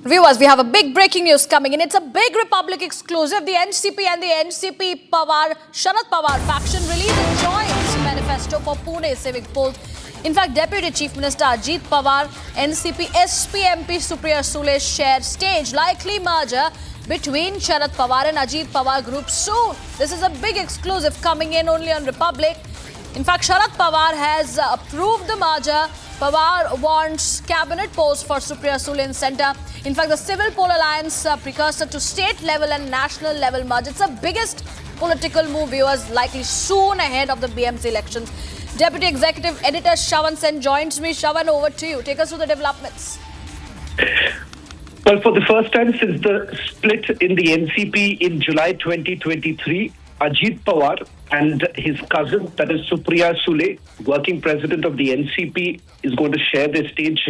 Viewers, we have a big breaking news coming in. It's a big Republic exclusive. The NCP and the NCP Pawar Sharad Pawar faction released a joint manifesto for Pune Civic polls. In fact, Deputy Chief Minister Ajit Pawar, NCP-SP MP Supriya Sule share stage. Likely merger between Sharad Pawar and Ajit Pawar group soon. This is a big exclusive coming in only on Republic. In fact, Sharad Pawar has approved the merger. Pawar wants cabinet post for Supriya Sule in centre. In fact, the Civil Poll Alliance precursor to state level and national level merge. It's the biggest political move, viewers, likely soon ahead of the BMC elections. Deputy Executive Editor Shravan Sen joins me. Shravan, over to you. Take us through the developments. Well, for the first time since the split in the NCP in July 2023, Ajit Pawar and his cousin, that is Supriya Sule, working president of the NCP, is going to share their stage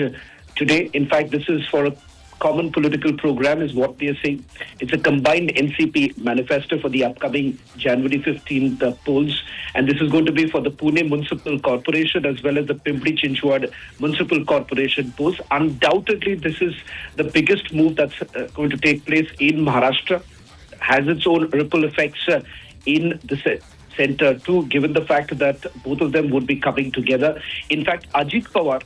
today. In fact, this is for a common political program, is what they are saying. It's a combined NCP manifesto for the upcoming January 15th polls. And this is going to be for the Pune Municipal Corporation as well as the Pimpri-Chinchwad Municipal Corporation polls. Undoubtedly, this is the biggest move that's going to take place in Maharashtra. Has its own ripple effects in the centre too, given the fact that both of them would be coming together. In fact, Ajit Pawar,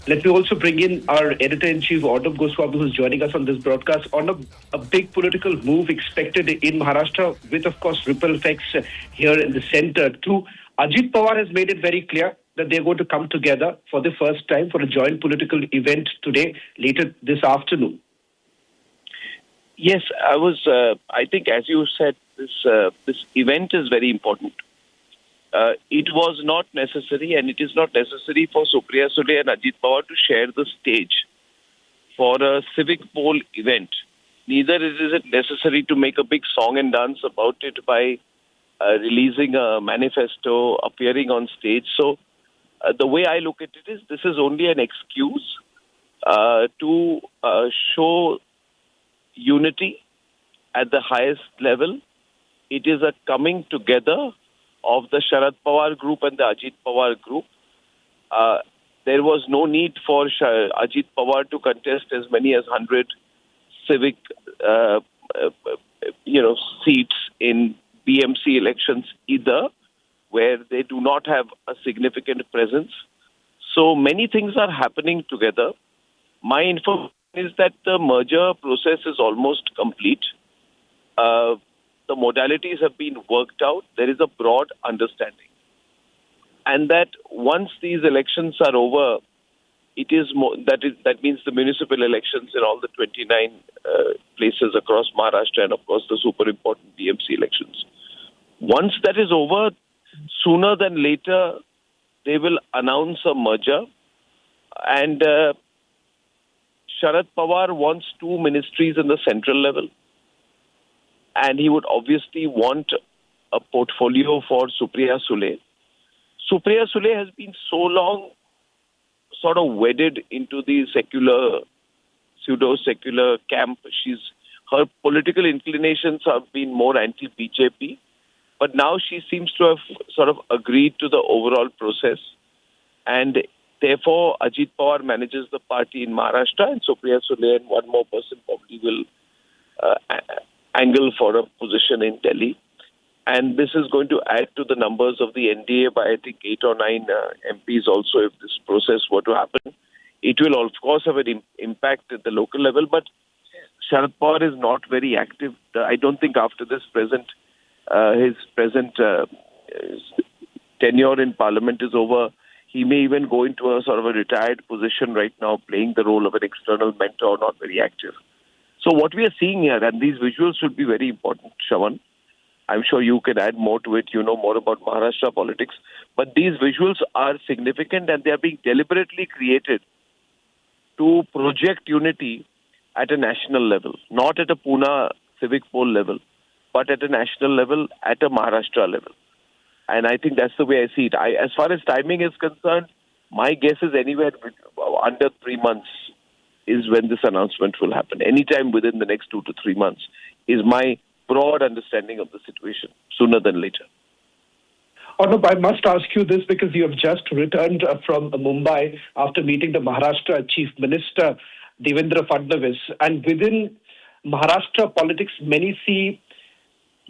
let me also bring in our editor-in-chief, Arnab Goswami, who's joining us on this broadcast, on a big political move expected in Maharashtra with, of course, ripple effects here in the centre too. Ajit Pawar has made it very clear that they're going to come together for the first time for a joint political event today, later this afternoon. Yes, I think, as you said, this event is very important. It was not necessary, and it is not necessary for Supriya Sule and Ajit Pawar to share the stage for a civic poll event. Neither is it necessary to make a big song and dance about it by releasing a manifesto, appearing on stage. So the way I look at it is, this is only an excuse to show unity at the highest level. It is a coming together of the Sharad Pawar group and the Ajit Pawar group. There was no need for Ajit Pawar to contest as many as 100 civic seats in BMC elections either, where they do not have a significant presence. So many things are happening together. My information is that the merger process is almost complete. The modalities have been worked out. There is a broad understanding. And that once these elections are over, it is that means the municipal elections in all the 29 places across Maharashtra and, of course, the super important BMC elections. Once that is over, sooner than later, they will announce a merger. And Sharad Pawar wants two ministries in the central level. And he would obviously want a portfolio for Supriya Sule. Supriya Sule has been so long sort of wedded into the pseudo-secular camp. Her political inclinations have been more anti-BJP. But now she seems to have sort of agreed to the overall process. And therefore, Ajit Pawar manages the party in Maharashtra, and Supriya Sule and one more person probably will angle for a position in Delhi. And this is going to add to the numbers of the NDA by, I think, 8 or 9 MPs also if this process were to happen. It will, of course, have an impact at the local level, but Sharad Pawar is not very active. I don't think after this his present tenure in Parliament is over. He may even go into a sort of a retired position right now, playing the role of an external mentor, not very active. So what we are seeing here, and these visuals should be very important, Shravan. I'm sure you can add more to it. You know more about Maharashtra politics. But these visuals are significant, and they are being deliberately created to project unity at a national level, not at a Pune civic poll level, but at a national level, at a Maharashtra level. And I think that's the way I see it. As far as timing is concerned, my guess is anywhere under 3 months is when this announcement will happen. Anytime within the next 2 to 3 months is my broad understanding of the situation, sooner than later. Arnab, I must ask you this because you have just returned from Mumbai after meeting the Maharashtra Chief Minister. Devendra Fadnavis. And within Maharashtra politics, many see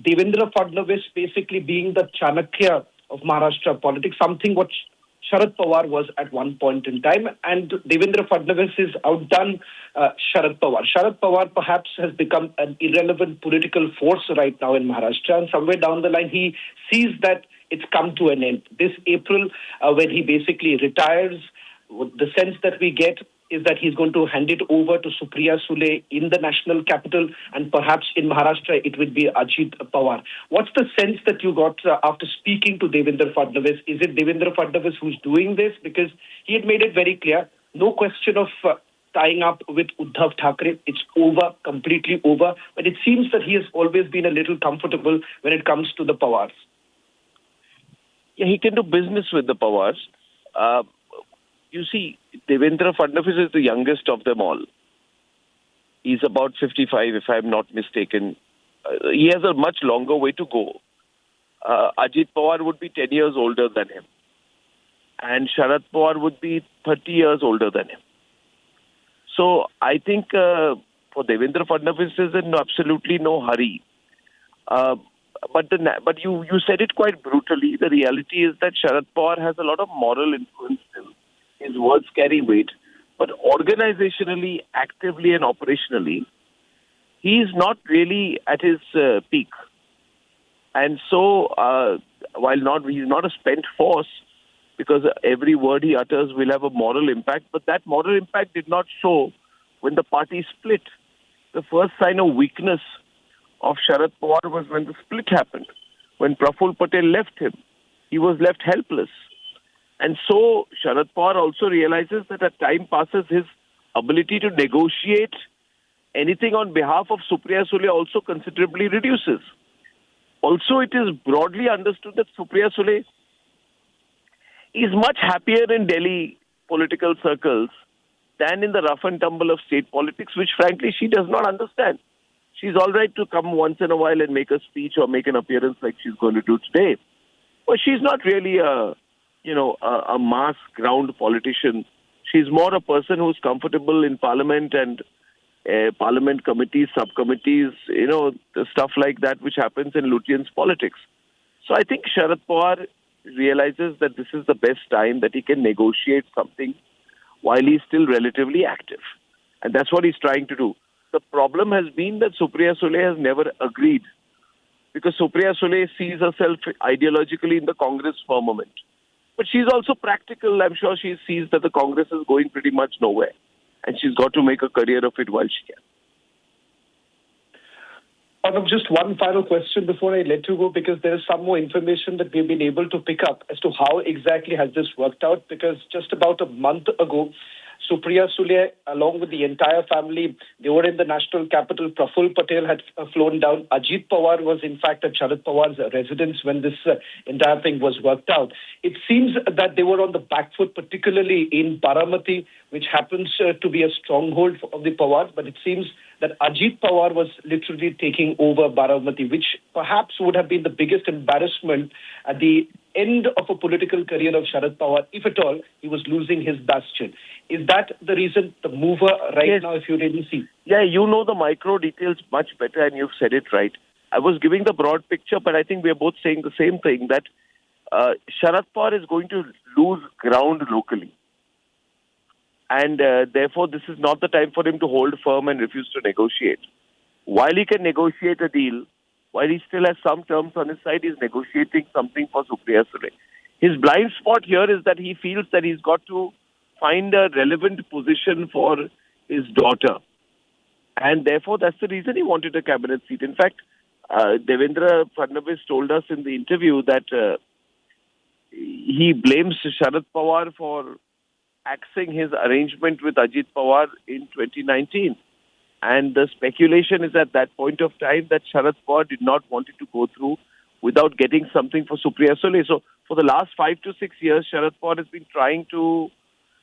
Devendra Fadnavis basically being the Chanakya of Maharashtra politics, something what Sharad Pawar was at one point in time. And Devendra Fadnavis is outdone Sharad Pawar. Sharad Pawar perhaps has become an irrelevant political force right now in Maharashtra. And somewhere down the line, he sees that it's come to an end. This April, when he basically retires, the sense that we get is that he's going to hand it over to Supriya Sule in the national capital, and perhaps in Maharashtra it would be Ajit Pawar. What's the sense that you got after speaking to Devendra Fadnavis? Is it Devendra Fadnavis who's doing this? Because he had made it very clear, no question of tying up with Uddhav Thackeray. It's over, completely over. But it seems that he has always been a little comfortable when it comes to the Pawars. Yeah, he can do business with the Pawars. You see, Devendra Fadnavis is the youngest of them all. He's about 55, if I'm not mistaken. He has a much longer way to go. Ajit Pawar would be 10 years older than him. And Sharad Pawar would be 30 years older than him. So I think for Devendra Fadnavis, there's absolutely no hurry. But you said it quite brutally. The reality is that Sharad Pawar has a lot of moral influence still. His words carry weight. But organizationally, actively and operationally, he is not really at his peak. And so, while he's not a spent force, because every word he utters will have a moral impact, but that moral impact did not show when the party split. The first sign of weakness of Sharad Pawar was when the split happened. When Prafull Patel left him, he was left helpless. And so Sharad Pawar also realizes that as time passes, his ability to negotiate anything on behalf of Supriya Sule also considerably reduces. Also, it is broadly understood that Supriya Sule is much happier in Delhi political circles than in the rough and tumble of state politics, which frankly she does not understand. She's all right to come once in a while and make a speech or make an appearance like she's going to do today. But she's not really a mass ground politician. She's more a person who's comfortable in parliament and parliament committees, subcommittees, the stuff like that which happens in Lutyens politics. So I think Sharad Pawar realizes that this is the best time that he can negotiate something while he's still relatively active. And that's what he's trying to do. The problem has been that Supriya Sule has never agreed, because Supriya Sule sees herself ideologically in the Congress firmament. But she's also practical. I'm sure she sees that the Congress is going pretty much nowhere. And she's got to make a career of it while she can. Just one final question before I let you go, because there is some more information that we've been able to pick up as to how exactly has this worked out. Because just about a month ago, Supriya Sule, along with the entire family, they were in the national capital. Prafull Patel had flown down. Ajit Pawar was, in fact, at Sharad Pawar's residence when this entire thing was worked out. It seems that they were on the back foot, particularly in Baramati, which happens to be a stronghold of the Pawars. But it seems that Ajit Pawar was literally taking over Baramati, which perhaps would have been the biggest embarrassment at the end of a political career of Sharad Pawar, if at all he was losing his bastion. Is that the reason, the mover right now, if you really see? Yeah, you know the micro details much better, and you've said it right. I was giving the broad picture, but I think we are both saying the same thing, that Sharad Pawar is going to lose ground locally. And therefore, this is not the time for him to hold firm and refuse to negotiate. While he can negotiate a deal, while he still has some terms on his side, he's negotiating something for Supriya Sule. His blind spot here is that he feels that he's got to find a relevant position for his daughter. And therefore, that's the reason he wanted a cabinet seat. In fact, Devendra Fadnavis told us in the interview that he blames Sharad Pawar for axing his arrangement with Ajit Pawar in 2019. And the speculation is at that point of time that Sharad Pawar did not want it to go through without getting something for Supriya Sule. So for the last 5 to 6 years, Sharad Pawar has been trying to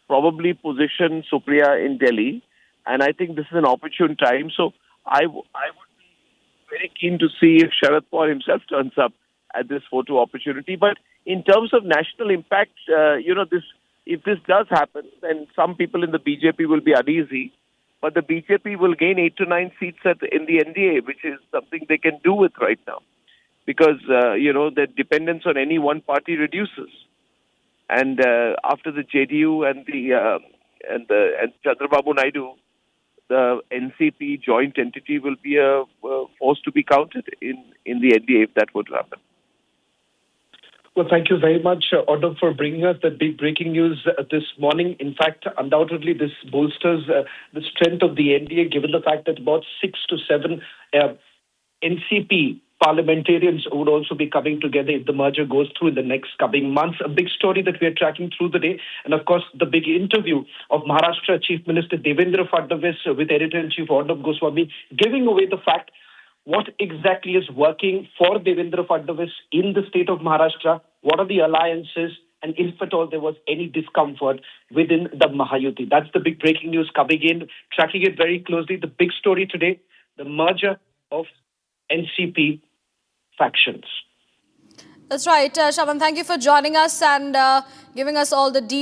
probably position Supriya in Delhi. And I think this is an opportune time. So I would be very keen to see if Sharad Pawar himself turns up at this photo opportunity. But in terms of national impact, if this does happen, then some people in the BJP will be uneasy. but the BJP will gain 8 to 9 seats in the NDA, which is something they can do with right now, because the dependence on any one party reduces. And after the JDU and Chandrababu Naidu, the NCP joint entity will be a force to be counted in the NDA if that would happen. Well, thank you very much, Odom, for bringing us the big breaking news this morning. In fact, undoubtedly, this bolsters the strength of the NDA, given the fact that about 6 to 7 NCP parliamentarians would also be coming together if the merger goes through in the next coming months. A big story that we are tracking through the day. And of course, the big interview of Maharashtra Chief Minister Devendra Fadnavis with Editor-in-Chief Arnab Goswami, giving away the fact what exactly is working for Devendra Fadnavis in the state of Maharashtra, what are the alliances, and if at all there was any discomfort within the Mahayuti. That's the big breaking news coming in, tracking it very closely. The big story today, the merger of NCP factions. That's right. Shavan, thank you for joining us and giving us all the details.